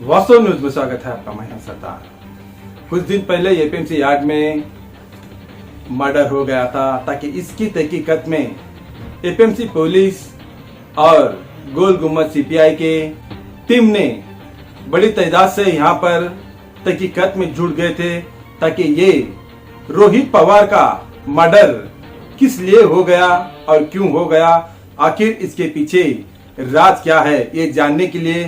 वास्तव न्यूज में स्वागत है आपका। मैं सरदार। कुछ दिन पहले एपीएमसी यार्ड में मर्डर हो गया था, ताकि इसकी तहकीकात में एपीएमसी पुलिस और गोल गुम्बद सीपीआई के टीम ने बड़ी तादाद से यहाँ पर तहकीकात में जुट गए थे, ताकि ये रोहित पवार का मर्डर किस लिए हो गया और क्यों हो गया, आखिर इसके पीछे राज क्या है, ये जानने के लिए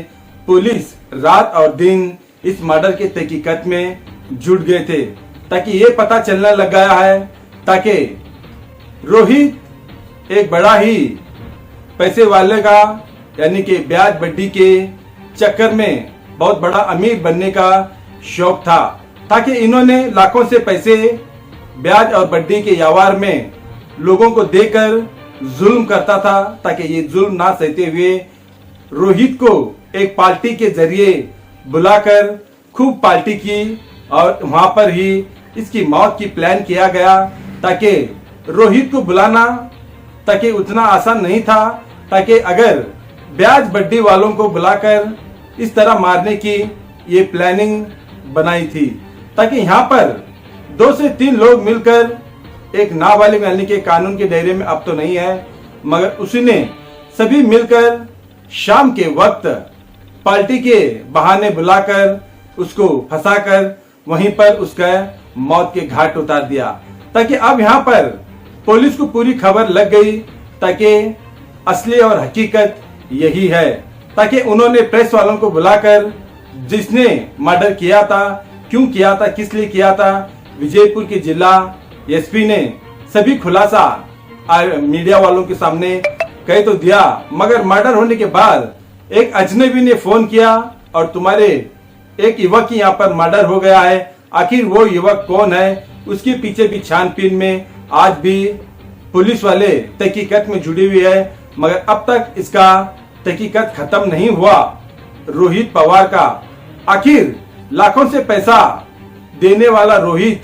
पुलिस रात और दिन इस मर्डर के तहकीकात में जुट गए थे, ताकि ये पता चलने लग गया है ताकि रोहित एक बड़ा ही पैसे वाले का यानी कि ब्याज बड्डी के चक्कर में बहुत बड़ा अमीर बनने का शौक था, ताकि इन्होंने लाखों से पैसे ब्याज और बड्डी के व्यवहार में लोगों को देकर जुल्म करता था, ताकि ये जुल्म ना सहते हुए रोहित को एक पार्टी के जरिए बुलाकर खूब पार्टी की और वहां पर ही इसकी मौत की प्लान किया गया, ताकि रोहित को बुलाना ताकि उतना आसान नहीं था, ताकि अगर ब्याज बड्डी वालों को बुलाकर इस तरह मारने की ये प्लानिंग बनाई थी, ताकि यहाँ पर 2 से 3 लोग मिलकर एक नाबालिग यानी के कानून के दायरे में अब तो नहीं है, मगर उसने सभी मिलकर शाम के वक्त पार्टी के बहाने बुलाकर उसको फंसाकर वहीं पर उसका मौत के घाट उतार दिया, ताकि अब यहाँ पर पुलिस को पूरी खबर लग गई, ताकि असली और हकीकत यही है, ताकि उन्होंने प्रेस वालों को बुलाकर जिसने मर्डर किया था, क्यों किया था, किस लिए किया था, विजयपुर के जिला एसपी ने सभी खुलासा मीडिया वालों के सामने कह तो दिया, मगर मर्डर होने के बाद एक अजनबी ने फोन किया और तुम्हारे एक युवक की यहाँ पर मर्डर हो गया है, आखिर वो युवक कौन है, उसके पीछे भी छानबीन में आज भी पुलिस वाले तहकीकात में जुड़ी हुई है, मगर अब तक इसका तहकीकात खत्म नहीं हुआ। रोहित पवार का आखिर लाखों से पैसा देने वाला रोहित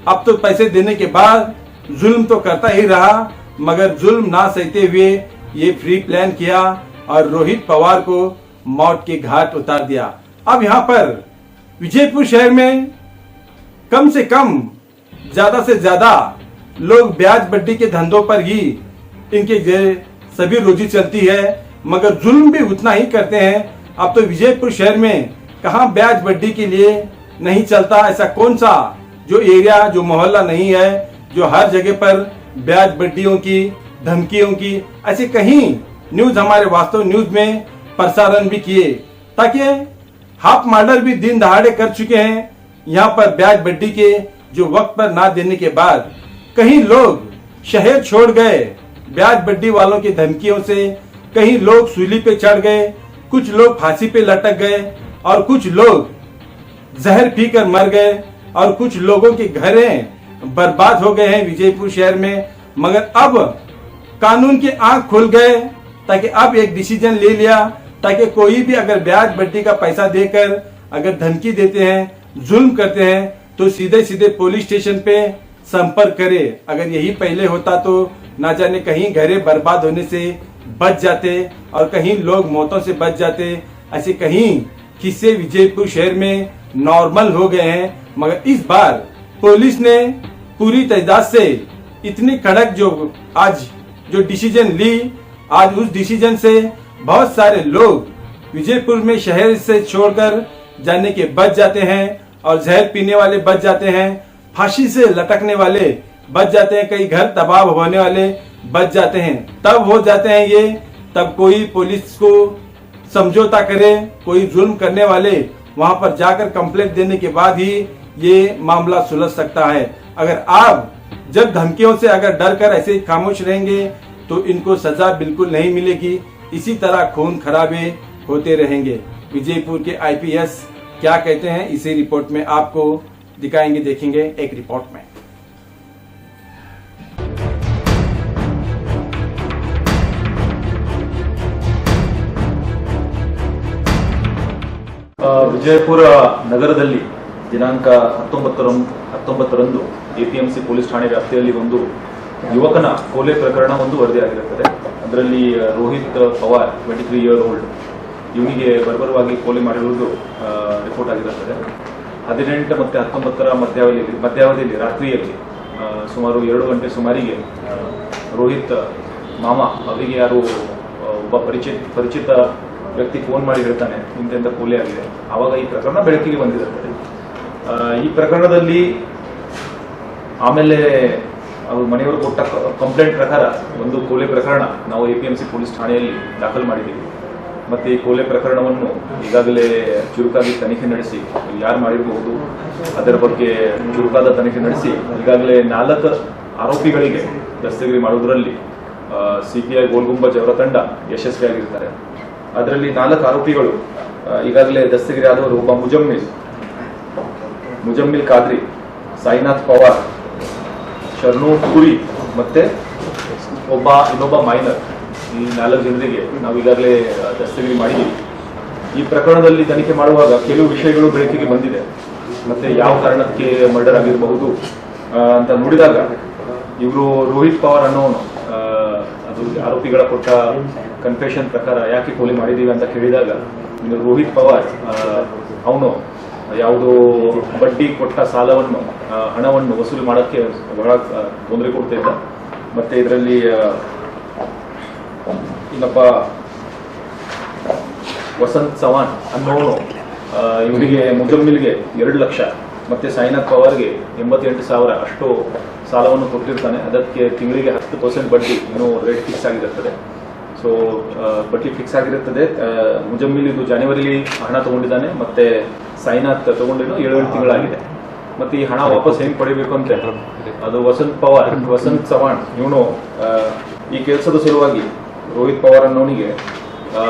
अब तो पैसे देने के बाद जुल्म तो करता ही रहा, मगर जुल्म ना सहते हुए ये फ्री प्लान किया और रोहित पवार को मौत के घाट उतार दिया। अब यहाँ पर विजयपुर शहर में कम से कम ज्यादा से ज्यादा लोग ब्याज बड्डी के धंधों पर ही इनके सभी रोजी चलती है, मगर जुल्म भी उतना ही करते हैं। अब तो विजयपुर शहर में कहाँ ब्याज बड्डी के लिए नहीं चलता, ऐसा कौन सा जो एरिया जो मोहल्ला नहीं है जो हर जगह पर ब्याज बड्डियों की धमकियों की ऐसे कहीं न्यूज हमारे वास्तव न्यूज में प्रसारण भी किए, ताकि हाफ मर्डर भी दिन दहाड़े कर चुके हैं। यहाँ पर ब्याज बड्डी के जो वक्त पर ना देने के बाद कहीं लोग शहर छोड़ गए ब्याज बड्डी वालों की धमकियों से, कहीं लोग सूली पे चढ़ गए, कुछ लोग फांसी पे लटक गए और कुछ लोग जहर पीकर मर गए और कुछ लोगों के घरें बर्बाद हो गए हैं विजयपुर शहर में। मगर अब कानून के आंख खुल गए, ताकि अब एक डिसीजन ले लिया, ताकि कोई भी अगर ब्याज बड्डी का पैसा देकर अगर धमकी देते हैं, जुल्म करते हैं, तो सीधे सीधे पुलिस स्टेशन पे संपर्क करे। अगर यही पहले होता तो ना जाने कहीं घरे बर्बाद होने से बच जाते और कहीं लोग मौतों से बच जाते। ऐसे कहीं किस्से विजयपुर शहर में नॉर्मल हो गए हैं, मगर इस बार पुलिस ने पूरी तादाद से इतनी कड़क जो आज जो डिसीजन ली, आज उस डिसीजन से बहुत सारे लोग विजयपुर में शहर से छोड़कर जाने के बच जाते हैं और जहर पीने वाले बच जाते हैं, फांसी से लटकने वाले बच जाते हैं, कई घर तबाह होने वाले बच जाते हैं। तब हो जाते हैं ये तब कोई पुलिस को समझौता करे, कोई जुल्म करने वाले वहां पर जाकर कंप्लेंट देने के बाद ही ये मामला सुलझ सकता है। अगर आप जब धमकियों से अगर डर कर ऐसे खामोश रहेंगे तो इनको सजा बिल्कुल नहीं मिलेगी, इसी तरह खून खराबे होते रहेंगे। विजयपुर के आईपीएस क्या कहते हैं इसी रिपोर्ट में आपको दिखाएंगे, देखेंगे एक रिपोर्ट में। ವಿಜಯಪುರ ನಗರದಲ್ಲಿ ದಿನಾಂಕ 19ರಂದು ಎಪಿಎಂಸಿ ಪೊಲೀಸ್ ಠಾಣೆ ವ್ಯಾಪ್ತಿಯಲ್ಲಿ ಒಂದು ಯುವಕನ ಕೊಲೆ ಪ್ರಕರಣ ಒಂದು ವರದಿಯಾಗಿರುತ್ತದೆ। ಅದರಲ್ಲಿ ರೋಹಿತ್ ಪವಾರ್ 23 ಇಯರ್ ಓಲ್ಡ್ ಇವನಿಗೆ ಬರ್ಬರವಾಗಿ ಕೊಲೆ ಮಾಡಿರುವುದು ರಿಪೋರ್ಟ್ ಆಗಿರುತ್ತದೆ. 18 ಮತ್ತು 19ರ ಮಧ್ಯಾವಧಿಯಲ್ಲಿ ರಾತ್ರಿಯಲ್ಲಿ ಸುಮಾರು 2 ಗಂಟೆ ಸುಮಾರಿಗೆ ರೋಹಿತ್ ಮಾಮ ಅವರಿಗೆ ಯಾರು ಒಬ್ಬ ಪರಿಚಿತ ವ್ಯಕ್ತಿ ಫೋನ್ ಮಾಡಿ ಹೇಳ್ತಾನೆ ಇಂತೆಂಥ ಕೊಲೆ ಆಗಿದೆ. ಆವಾಗ ಈ ಪ್ರಕರಣ ಬೆಳಕಿಗೆ ಬಂದಿರುತ್ತದೆ. ಈ ಪ್ರಕರಣದಲ್ಲಿ ಆಮೇಲೆ ಅವ್ರ ಮನೆಯವರು ಕೊಟ್ಟ ಕಂಪ್ಲೇಂಟ್ ಪ್ರಕಾರ ಒಂದು ಕೊಲೆ ಪ್ರಕರಣ ನಾವು APMC ಪೊಲೀಸ್ ಠಾಣೆಯಲ್ಲಿ ದಾಖಲು ಮಾಡಿದ್ದೀವಿ. ಮತ್ತು ಈ ಕೊಲೆ ಪ್ರಕರಣವನ್ನು ಈಗಾಗಲೇ ಚುರುಕಾಗಿ ತನಿಖೆ ನಡೆಸಿ ಯಾರು ಮಾಡಿರಬಹುದು ಅದರ ಬಗ್ಗೆ ಚುರುಕಾದ ತನಿಖೆ ನಡೆಸಿ ಈಗಾಗಲೇ 4 ಆರೋಪಿಗಳಿಗೆ ದಸ್ತಗಿರಿ ಮಾಡುವುದರಲ್ಲಿ CPI ಗೋಲ್ ಗುಂಬಜ್ ಅವರ ತಂಡ ಯಶಸ್ವಿಯಾಗಿರ್ತಾರೆ. ಅದರಲ್ಲಿ 4 ಆರೋಪಿಗಳು ಈಗಾಗಲೇ ದಸ್ತಗಿರಿ ಆದವರು ಒಬ್ಬ ಮುಜಮ್ಮಿಲ್ ಖಾದ್ರಿ, ಸಾಯಿನಾಥ್ ಪವಾರ್, ಶರ್ನು ಕುರಿ ಮತ್ತೆ ಇನ್ನೊಬ್ಬ ಮೈನರ್. ಈ 4 ಜನರಿಗೆ ನಾವು ಈಗಾಗಲೇ ದಸ್ತಗಿರಿ ಮಾಡಿದ್ದೀವಿ. ಈ ಪ್ರಕರಣದಲ್ಲಿ ತನಿಖೆ ಮಾಡುವಾಗ ಕೆಲವು ವಿಷಯಗಳು ಬೆಳಕಿಗೆ ಬಂದಿದೆ. ಮತ್ತೆ ಯಾವ ಕಾರಣಕ್ಕೆ ಮರ್ಡರ್ ಆಗಿರಬಹುದು ಅಂತ ನೋಡಿದಾಗ ಇವರು ರೋಹಿತ್ ಪವಾರ್ ಅನ್ನೋನು ಅದು ಆರೋಪಿಗಳ ಕೊಟ್ಟ ಕನ್ಫೆಷನ್ ಪ್ರಕಾರ ಯಾಕೆ ಕೊಲೆ ಮಾಡಿದ್ದೀವಿ ಅಂತ ಕೇಳಿದಾಗ ಇನ್ನು ರೋಹಿತ್ ಪವಾರ್ ಅವನು ಯಾವುದೋ ಬಡ್ಡಿ ಕೊಟ್ಟ ಸಾಲವನ್ನು ಹಣವನ್ನು ವಸೂಲಿ ಮಾಡೋಕ್ಕೆ ಬಹಳ ತೊಂದರೆ ಕೊಡ್ತಿದ್ದ. ಮತ್ತೆ ಇದರಲ್ಲಿ ಇನ್ನೊಬ್ಬ ವಸಂತ್ ಚವಾಣ್ ಅನ್ನೋನು ಇವರಿಗೆ ಮುಜಮ್ಮಿಲ್ಗೆ 2 ಲಕ್ಷ ಮತ್ತೆ ಸಾಯಿನಾಥ್ ಪವಾರ್ಗೆ 88,000 ಅಷ್ಟು ಸಾಲವನ್ನು ಕೊಟ್ಟಿರ್ತಾನೆ. ಅದಕ್ಕೆ ತಿಂಗಳಿಗೆ 10% ಬಡ್ಡಿ ಇನ್ನೂ ರೇಟ್ ಫಿಕ್ಸ್ ಆಗಿರುತ್ತದೆ. ಸೊ ಬಡ್ಡಿ ಫಿಕ್ಸ್ ಆಗಿರುತ್ತದೆ. ಮುಜಮ್ಮಿಲ್ ಇದು ಜನವರಿಲಿ ಹಣ ತಗೊಂಡಿದ್ದಾನೆ, ಮತ್ತೆ ಸಾಯಿನಾಥ್ ತಗೊಂಡಿದ್ದು 7 ತಿಂಗಳಾಗಿದೆ. ಮತ್ತೆ ಈ ಹಣ ವಾಪಸ್ ಹೆಂಗ್ ಪಡಿಬೇಕು ಅಂತ ಅದು ವಸಂತ್ ಚವಾಣ್ ಇವನು ಈ ಕೆಲಸದ ಸಲುವಾಗಿ ರೋಹಿತ್ ಪವಾರ್ ಅನ್ನೋನಿಗೆ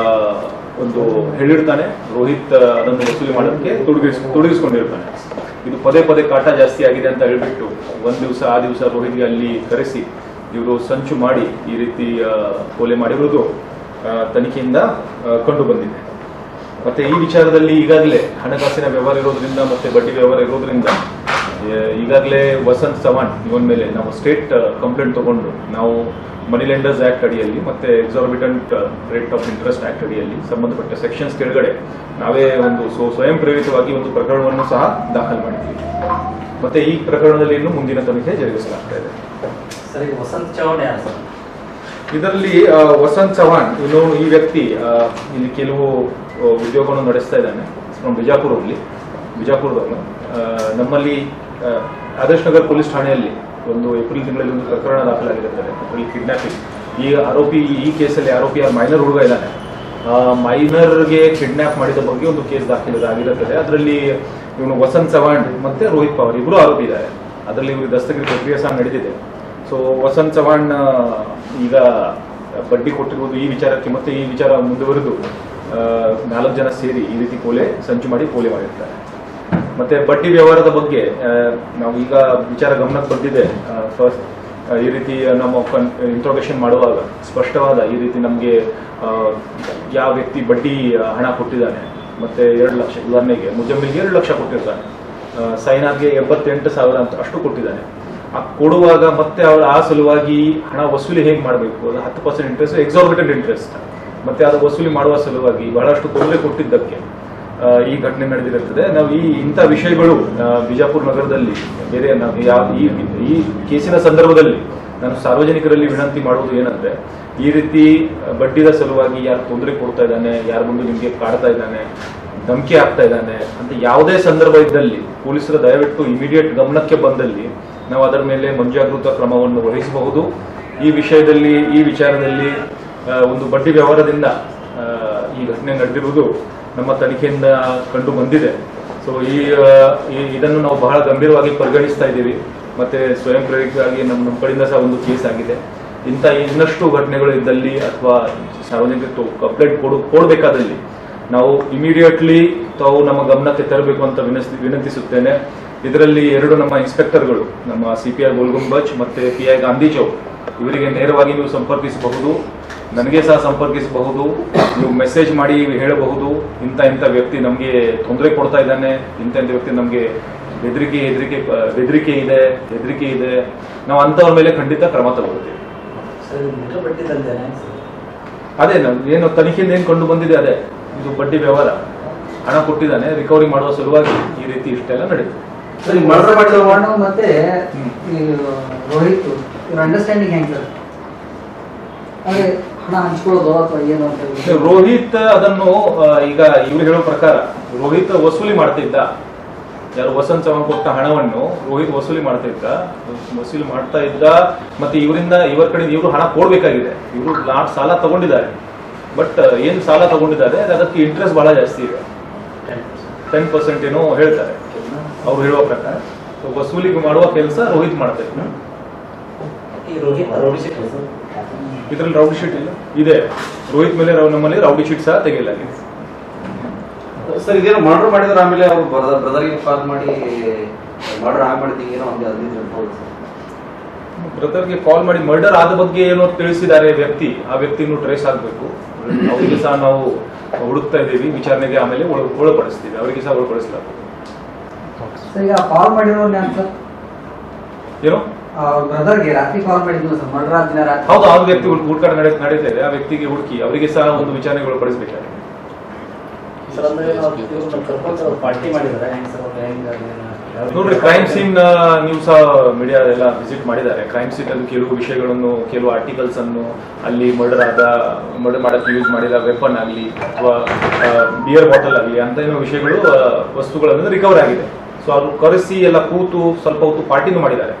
ಒಂದು ಹೇಳಿರ್ತಾನೆ. ರೋಹಿತ್ ಅದನ್ನು ವಸೂಲಿ ಮಾಡೋದಕ್ಕೆ ತೊಡಗಿಸ್ಕೊಂಡಿರ್ತಾನೆ. ಇದು ಪದೇ ಕಾಟ ಜಾಸ್ತಿ ಆಗಿದೆ ಅಂತ ಹೇಳ್ಬಿಟ್ಟು ಆ ದಿವಸ ರೋಹಿತ್ಗೆ ಅಲ್ಲಿ ಕರೆಸಿ ಇವರು ಸಂಚು ಮಾಡಿ ಈ ರೀತಿ ಕೊಲೆ ಮಾಡಿರುವುದು ತನಿಖೆಯಿಂದ ಕಂಡು ಬಂದಿದೆ. ಮತ್ತೆ ಈ ವಿಚಾರದಲ್ಲಿ ಈಗಾಗಲೇ ಹಣಕಾಸಿನ ವ್ಯವಹಾರ ಇರೋದ್ರಿಂದ ಮತ್ತೆ ಬಡ್ಡಿ ವ್ಯವಹಾರ ಇರೋದ್ರಿಂದ ಈಗಾಗಲೇ ವಸಂತ್ ಚವಾಣ್ ಇವನ್ ಮೇಲೆ ನಾವು ಸ್ಟೇಟ್ ಕಂಪ್ಲೇಂಟ್ ತಗೊಂಡು ನಾವು ಮನಿ ಲೆಂಡರ್ಸ್ ಆಕ್ಟ್ ಅಡಿಯಲ್ಲಿ ಮತ್ತೆ exorbitant rate of interest act ಅಡಿಯಲ್ಲಿ ಸಂಬಂಧಪಟ್ಟ ಸೆಕ್ಷನ್ಸ್ ಕೆಳಗಡೆ ನಾವೇ ಒಂದು ಸ್ವಯಂ ಪ್ರೇರಿತವಾಗಿ ಒಂದು ಪ್ರಕರಣವನ್ನು ಸಹ ದಾಖಲು ಮಾಡಿದ್ದೀವಿ. ಮತ್ತೆ ಈ ಪ್ರಕರಣದಲ್ಲಿ ಇನ್ನು ಮುಂದಿನ ತನಿಖೆ ಜರುಗಿಸಲಾಗ್ತಾ ಇದೆ. ವಸಂತ್ ಚವಾಣ್ ಯಾರು? ಇದರಲ್ಲಿ ವಸಂತ್ ಚವಾಣ್ ಇನ್ನೊಂದು ಈ ವ್ಯಕ್ತಿ ಇಲ್ಲಿ ಕೆಲವು ಉದ್ಯೋಗವನ್ನು ನಡೆಸ್ತಾ ಇದ್ದಾನೆ. ಫ್ರಮ್ ಬಿಜಾಪುರದವನು. ನಮ್ಮಲ್ಲಿ ಆದರ್ಶ್ ನಗರ್ ಪೊಲೀಸ್ ಠಾಣೆಯಲ್ಲಿ ಒಂದು ಏಪ್ರಿಲ್ ತಿಂಗಳಲ್ಲಿ ಒಂದು ಪ್ರಕರಣ ದಾಖಲಾಗಿರುತ್ತದೆ, ಕಿಡ್ನಾಪಿಂಗ್. ಈ ಕೇಸಲ್ಲಿ ಆರೋಪಿ ಮೈನರ್ ಹುಡುಗ ಇದ್ದಾನೆ. ಮೈನರ್ಗೆ ಕಿಡ್ನಾಪ್ ಮಾಡಿದ ಬಗ್ಗೆ ಒಂದು ಕೇಸ್ ದಾಖಲಾಗಿರುತ್ತದೆ. ಅದರಲ್ಲಿ ಇವನು ವಸಂತ್ ಚವಾಣ್ ಮತ್ತೆ ರೋಹಿತ್ ಪವಾರ್ ಇಬ್ಬರು ಆರೋಪಿ ಇದ್ದಾರೆ. ಅದರಲ್ಲಿ ಇವರು ದಸ್ತಗಿರಿ ಪ್ರಕ್ರಿಯೆ ಸಹ ನಡೆದಿದೆ. ಸೊ ವಸಂತ್ ಚವಾಣ್ ಈಗ ಬಡ್ಡಿ ಕೊಟ್ಟಿರುವುದು ಈ ವಿಚಾರಕ್ಕೆ ಮತ್ತೆ ಈ ವಿಚಾರ ಮುಂದುವರೆದು 4 ಜನ ಸೇರಿ ಈ ರೀತಿ ಸಂಚು ಮಾಡಿ ಕೊಲೆ ಮಾಡಿರ್ತಾರೆ. ಮತ್ತೆ ಬಡ್ಡಿ ವ್ಯವಹಾರದ ಬಗ್ಗೆ ನಾವು ಈಗ ವಿಚಾರ ಗಮನಕ್ಕೆ ಬಂದಿದೆ. ಫಸ್ಟ್ ಈ ರೀತಿ ನಮ್ಮ ಇಂಟ್ರೋಗೇಷನ್ ಮಾಡುವಾಗ ಸ್ಪಷ್ಟವಾದ ಈ ರೀತಿ ನಮಗೆ ಯಾವ ವ್ಯಕ್ತಿ ಬಡ್ಡಿ ಹಣ ಕೊಟ್ಟಿದ್ದಾನೆ ಮತ್ತೆ 2 ಲಕ್ಷ, ಉದಾಹರಣೆಗೆ ಮುಜಮ್ಮಿಲ್ಗೆ 2 ಲಕ್ಷ ಕೊಟ್ಟಿರ್ತಾನೆ, ಸಾಯಿನಾಥ್ಗೆ 88,000 ಅಂತ ಅಷ್ಟು ಕೊಟ್ಟಿದ್ದಾನೆ. ಕೊಡುವಾಗ ಮತ್ತೆ ಅವರ ಆ ಸಲುವಾಗಿ ಹಣ ವಸೂಲಿ ಹೇಗೆ ಮಾಡಬೇಕು, ಅದು 10% ಇಂಟ್ರೆಸ್ಟ್, ಎಕ್ಸಾರ್ಬಿಟೆಂಟ್ ಇಂಟ್ರೆಸ್ಟ್, ಮತ್ತೆ ಅದು ವಸೂಲಿ ಮಾಡುವ ಸಲುವಾಗಿ ಬಹಳಷ್ಟು ತೊಂದರೆ ಕೊಟ್ಟಿದ್ದಕ್ಕೆ ಈ ಘಟನೆ ನಡೆದಿರುತ್ತದೆ. ನಾವು ಇಂಥ ವಿಷಯಗಳು ಬಿಜಾಪುರ ನಗರದಲ್ಲಿ ಬೇರೆ ಈ ಕೇಸಿನ ಸಂದರ್ಭದಲ್ಲಿ ನಾನು ಸಾರ್ವಜನಿಕರಲ್ಲಿ ವಿನಂತಿ ಮಾಡುವುದು ಏನಂದ್ರೆ, ಈ ರೀತಿ ಬಡ್ಡಿದ ಸಲುವಾಗಿ ಯಾರು ತೊಂದರೆ ಕೊಡ್ತಾ ಇದ್ದಾನೆ, ಯಾರು ಬಂದು ನಿಮಗೆ ಕಾಡ್ತಾ ಇದ್ದಾನೆ, ಧಮಕಿ ಆಗ್ತಾ ಇದ್ದಾನೆ ಅಂತ ಯಾವುದೇ ಸಂದರ್ಭ ಇದ್ದಲ್ಲಿ ಪೊಲೀಸರು ದಯವಿಟ್ಟು ಇಮಿಡಿಯೇಟ್ ಗಮನಕ್ಕೆ ಬಂದಲ್ಲಿ ನಾವು ಅದರ ಮೇಲೆ ಮುಂಜಾಗೃತಾ ಕ್ರಮವನ್ನು ವಹಿಸಬಹುದು. ಈ ವಿಚಾರದಲ್ಲಿ ಒಂದು ಬಡ್ಡಿ ವ್ಯವಹಾರದಿಂದ ಈ ಘಟನೆ ನಡೆದಿರುವುದು ನಮ್ಮ ತನಿಖೆಯಿಂದ ಕಂಡು ಬಂದಿದೆ. ಸೊ ಇದನ್ನು ನಾವು ಬಹಳ ಗಂಭೀರವಾಗಿ ಪರಿಗಣಿಸ್ತಾ ಇದ್ದೀವಿ. ಮತ್ತೆ ಸ್ವಯಂ ಪ್ರೇರಿತವಾಗಿ ನಮ್ಮ ಕಡೆಯಿಂದ ಸಹ ಒಂದು ಕೇಸ್ ಆಗಿದೆ. ಇನ್ನಷ್ಟು ಘಟನೆಗಳು ಇದ್ದಲ್ಲಿ ಅಥವಾ ಸಾರ್ವಜನಿಕರು ಕಂಪ್ಲೇಂಟ್ ಕೊಡಬೇಕಾದಲ್ಲಿ ನಾವು ಇಮಿಡಿಯೇಟ್ಲಿ ತಾವು ನಮ್ಮ ಗಮನಕ್ಕೆ ತರಬೇಕು ಅಂತ ವಿನಂತಿಸುತ್ತೇನೆ. ಇದರಲ್ಲಿ 2 ನಮ್ಮ ಇನ್ಸ್ಪೆಕ್ಟರ್ಗಳು, ನಮ್ಮ CPI ಗೋಲ್ ಗುಂಬಜ್ ಮತ್ತೆ PI ಗಾಂಧಿ ಚೌಕ್, ಇವರಿಗೆ ನೇರವಾಗಿ ನೀವು ಸಂಪರ್ಕಿಸಬಹುದು, ನನಗೆ ಸಹ ಸಂಪರ್ಕಿಸಬಹುದು. ನೀವು ಮೆಸೇಜ್ ಮಾಡಿ ಹೇಳಬಹುದು, ಇಂಥ ವ್ಯಕ್ತಿ ನಮಗೆ ತೊಂದರೆ ಕೊಡ್ತಾ ಇದ್ದಾನೆ, ಇಂಥ ವ್ಯಕ್ತಿ ನಮಗೆ ಬೆದರಿಕೆ ಇದೆ, ನಾವು ಅಂಥವ್ರ ಮೇಲೆ ಖಂಡಿತ ಕ್ರಮ ತಗೊಳ್ತೀವಿ. ಅದೇ ಏನು ತನಿಖೆಯಿಂದ ಏನು ಕಂಡು ಬಂದಿದೆ ಅದೇ ಇದು ಬಡ್ಡಿ ವ್ಯವಹಾರ, ಹಣ ಕೊಟ್ಟಿದ್ದಾನೆ, ರಿಕವರಿ ಮಾಡುವ ಸಲುವಾಗಿ ಈ ರೀತಿ ಇಷ್ಟೆಲ್ಲ ನಡೀತು. ಸರ್, ಮರ್ಡರ್ ಮಾಡಿದ ಚವ್ಹಾಣ್ ಮತ್ತೆ ಈ ರೋಹಿತ್ ಇವ್ರ ಅಂಡರ್ಸ್ಟ್ಯಾಂಡಿಂಗ್ ಹೆಂಗ್ ಸರ್? ಹಾಗೆ ಹಣ ಹಂಚ್ಕೊಳ್ಳೋದು ಅಥವಾ ಏನು ಅಂತ ಹೇಳಿ? ರೋಹಿತ್ ಅದನ್ನು ಈಗ ಇವ್ರು ಹೇಳೋ ಪ್ರಕಾರ ರೋಹಿತ್ ವಸೂಲಿ ಮಾಡ್ತಿದ್ದ, ಯಾರು ವಸಂತ್ ಚವ್ಹಾಣ್ ಕೊಟ್ಟ ಹಣವನ್ನು ರೋಹಿತ್ ವಸೂಲಿ ಮಾಡ್ತಾ ಇದ್ದ. ಮತ್ತೆ ಇವರಿಂದ ಇವರ ಕಡೆ ಇವರು ಹಣ ಕೊಡ್ಬೇಕಾಗಿದೆ. ಇವರು ಸಾಲ ತಗೊಂಡಿದ್ದಾರೆ, ಬಟ್ ಏನ್ ಸಾಲ ತಗೊಂಡಿದ್ದಾರೆ ಅದಕ್ಕೆ ಇಂಟ್ರೆಸ್ಟ್ ಬಹಳ ಜಾಸ್ತಿ ಇದೆ, 10% ಏನೋ ಹೇಳ್ತಾರೆ ಅವ್ರು ಹೇಳುವ ಪ್ರಕಾರ. ವಸೂಲಿ ಮಾಡುವ ಕೆಲಸ ರೋಹಿತ್ ಮಾಡ್ತಾ ಇದ್ದ. ಈ ರೋಹಿತ್ ರೌಡಿ ಶೀಟ್ ಸರ್, ಇದ್ರಲ್ಲಿ ರೌಡಿ ಶೀಟ್ ಇಲ್ಲ ಇದೆ. ರೋಹಿತ್ ಮೇಲೆ ನಮ್ಮಲ್ಲಿ ರೌಡಿ ಶೀಟ್ ಸಹ ತೆಗೆಯಲಾಗಿದೆ. ಸರ್, ಇದೇನೋ ಮರ್ಡರ್ ಮಾಡಿದ್ರೆ ಆಮೇಲೆ ಅವರು ಬ್ರದರ್ಗೆ ಕಾಲ್ ಮಾಡಿ ಮರ್ಡರ್ ಮಾಡಿದ್ದೀವಿ ಏನೋ ಒಂದು ಅನ್ಬೋದು ಸರ್. ಬ್ರದರ್ಗೆ ಕಾಲ್ ಮಾಡಿ ಮರ್ಡರ್ ಆದ ಬಗ್ಗೆ ಏನೋ ತಿಳಿಸಿದ್ದಾರೆ ವ್ಯಕ್ತಿ. ಆ ವ್ಯಕ್ತಿನೂ ಟ್ರೇಸ್ ಆಗಬೇಕು. ಅವರಿಗೆ ಸಹ ನಾವು ಹುಡುಕ್ತಾ ಇದ್ದೀವಿ, ವಿಚಾರಣೆಗೆ ಆಮೇಲೆ ಒಳಪಡಿಸ್ತೀವಿ, ಅವರಿಗೆ ಸಹ ಒಳಪಡಿಸಲಾಗ್ತದೆ. ಸರ್, ಈಗ ಕಾಲ್ ಮಾಡಿರೋರು ಯಾರು ಸರ್? ಏನು ಬ್ರದರ್ಗೆ ರಾತ್ರಿ ಕಾಲ್ ಮಾಡಿದ್ವಿ ಸರ್, ಮರ್ಡರ್ ಆದ ದಿನ ರಾತ್ರಿ. ಹೌದು, ಆ ವ್ಯಕ್ತಿ ಹುಡುಕಾಟ ನಡೀತಾ ಇದೆ. ಆ ವ್ಯಕ್ತಿಗೆ ಹುಡುಕಿ ಅವರಿಗೆ ಸಹ ಒಂದು ವಿಚಾರಣೆಗೆ ಒಳಪಡಿಸಬೇಕಾಗಿದೆ. ಸರ್ ಅಂದ್ರೆ ಇವ್ರನ್ನ ಕರ್ಕೊಂಡು ಪಾರ್ಟಿ ಮಾಡಿದ್ದಾರೆ ಹೆಂಗ್ ಸರ್? ನೋಡ್ರಿ, ಕ್ರೈಮ್ ಸೀನ್ ನೀವು ಸಹ ಮೀಡಿಯಾ ಎಲ್ಲ ವಿಸಿಟ್ ಮಾಡಿದ್ದಾರೆ. ಕ್ರೈಮ್ ಸೀನ್ ಅಲ್ಲಿ ಕೆಲವು ವಿಷಯಗಳನ್ನು, ಕೆಲವು ಆರ್ಟಿಕಲ್ಸ್ ಅನ್ನು, ಅಲ್ಲಿ ಮರ್ಡರ್ ಮಾಡಕ್ಕೆ ಯೂಸ್ ಮಾಡಿದ ವೆಪನ್ ಆಗಲಿ ಅಥವಾ ಬಿಯರ್ ಬಾಟಲ್ ಆಗಲಿ ಅಂತ ಏನೋ ವಿಷಯಗಳು, ವಸ್ತುಗಳನ್ನು ರಿಕವರ್ ಆಗಿದೆ. ಸೊ ಅವ್ರು ಕರೆಸಿ ಎಲ್ಲ ಕೂತು ಸ್ವಲ್ಪ ಹೊತ್ತು ಪಾರ್ಟಿನೂ ಮಾಡಿದ್ದಾರೆ.